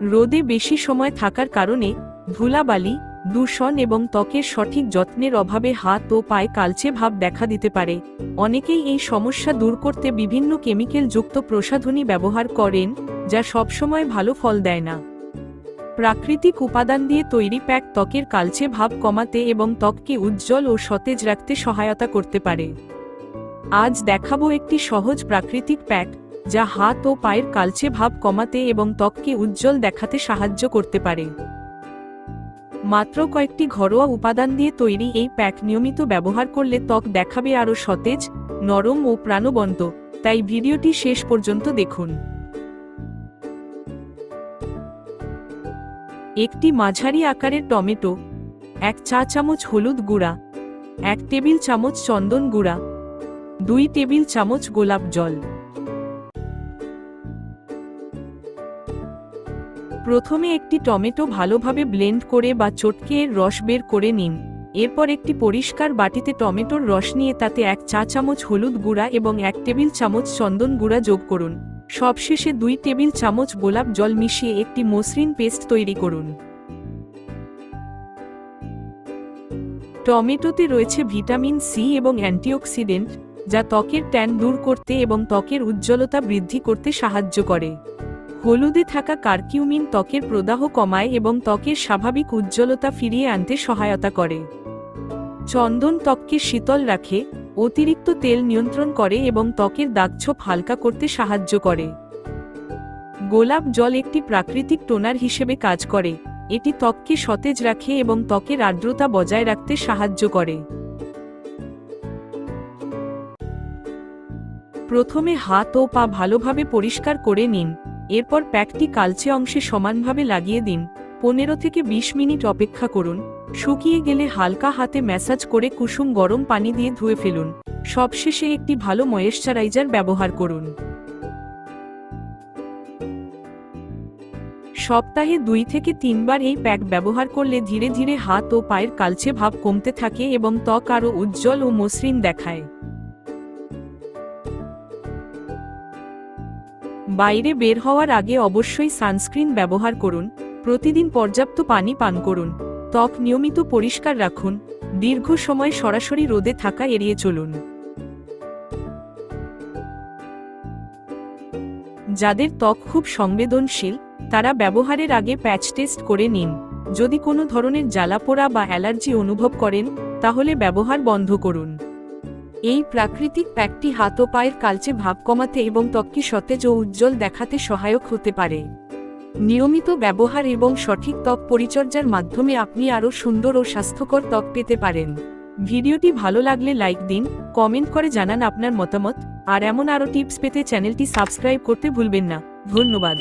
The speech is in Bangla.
রোদে বেশি সময় থাকার কারণে ধুলাবালি, দূষণ এবং ত্বকের সঠিক যত্নের অভাবে হাত ও পায়ে কালচে ভাব দেখা দিতে পারে। অনেকেই এই সমস্যা দূর করতে বিভিন্ন কেমিক্যাল যুক্ত প্রসাধনী ব্যবহার করেন, যা সবসময় ভালো ফল দেয় না। প্রাকৃতিক উপাদান দিয়ে তৈরি প্যাক ত্বকের কালচে ভাব কমাতে এবং ত্বককে উজ্জ্বল ও সতেজ রাখতে সহায়তা করতে পারে। আজ দেখাবো একটি সহজ প্রাকৃতিক প্যাক যা হাত ও পায়ের কালচে ভাব কমাতে এবং ত্বককে উজ্জ্বল দেখাতে সাহায্য করতে পারে। মাত্র কয়েকটি ঘরোয়া উপাদান দিয়ে তৈরি এই প্যাক নিয়মিত ব্যবহার করলে ত্বক দেখাবে আরও সতেজ, নরম ও প্রাণবন্ত। তাই ভিডিওটি শেষ পর্যন্ত দেখুন। একটি মাঝারি আকারের টমেটো, 1 চা চামচ হলুদ গুঁড়া, 1 টেবিল চামচ চন্দন গুঁড়া, 2 টেবিল চামচ গোলাপ জল। প্রথমে একটি টমেটো ভালোভাবে ব্লেন্ড করে বা চটকে এর রস বের করে নিন। এরপর একটি পরিষ্কার বাটিতে টমেটোর রস নিয়ে তাতে 1 চা চামচ হলুদ গুঁড়া এবং 1 টেবিল চামচ চন্দন গুঁড়া যোগ করুন। সবশেষে 2 টেবিল চামচ গোলাপ জল মিশিয়ে একটি মসৃণ পেস্ট তৈরি করুন। টমেটোতে রয়েছে ভিটামিন সি এবং অ্যান্টিঅক্সিডেন্ট, যা ত্বকের ট্যান দূর করতে এবং ত্বকের উজ্জ্বলতা বৃদ্ধি করতে সাহায্য করে। হলুদে থাকা কারকিউমিন ত্বকের প্রদাহ কমায় এবং ত্বকের স্বাভাবিক উজ্জ্বলতা ফিরিয়ে আনতে সহায়তা করে। চন্দন ত্বককে শীতল রাখে, অতিরিক্ত তেল নিয়ন্ত্রণ করে এবং ত্বকের দাগছোপ হালকা করতে সাহায্য করে। গোলাপ জল একটি প্রাকৃতিক টোনার হিসেবে কাজ করে। এটি ত্বককে সতেজ রাখে এবং ত্বকের আর্দ্রতা বজায় রাখতে সাহায্য করে। প্রথমে হাত ও পা ভালোভাবে পরিষ্কার করে নিন। এরপর প্যাকটি কালচে অংশে সমানভাবে লাগিয়ে দিন। 15 থেকে 20 মিনিট অপেক্ষা করুন। শুকিয়ে গেলে হালকা হাতে ম্যাসাজ করে কুসুম গরম পানি দিয়ে ধুয়ে ফেলুন। সবশেষে একটি ভালো ময়েশ্চারাইজার ব্যবহার করুন। সপ্তাহে 2 থেকে 3 বার এই প্যাক ব্যবহার করলে ধীরে ধীরে হাত ও পায়ের কালচে ভাব কমতে থাকে এবং ত্বক আরও উজ্জ্বল ও মসৃণ দেখায়। বাইরে বের হওয়ার আগে অবশ্যই সানস্ক্রিন ব্যবহার করুন। প্রতিদিন পর্যাপ্ত পানি পান করুন। ত্বক নিয়মিত পরিষ্কার রাখুন। দীর্ঘ সময় সরাসরি রোদে থাকা এড়িয়ে চলুন। যাদের ত্বক খুব সংবেদনশীল, তারা ব্যবহারের আগে প্যাচ টেস্ট করে নিন। যদি কোনো ধরনের জ্বালাপোড়া বা অ্যালার্জি অনুভব করেন, তাহলে ব্যবহার বন্ধ করুন। এই প্রাকৃতিক প্যাকটি হাত ও পায়ের কালচে ভাব কমাতে এবং ত্বককে সতেজ ও উজ্জ্বল দেখাতে সহায়ক হতে পারে। নিয়মিত ব্যবহার এবং সঠিক ত্বক পরিচর্যার মাধ্যমে আপনি আরও সুন্দর ও স্বাস্থ্যকর ত্বক পেতে পারেন। ভিডিওটি ভালো লাগলে লাইক দিন, কমেন্ট করে জানান আপনার মতামত, আর এমন আরও টিপস পেতে চ্যানেলটি সাবস্ক্রাইব করতে ভুলবেন না। ধন্যবাদ।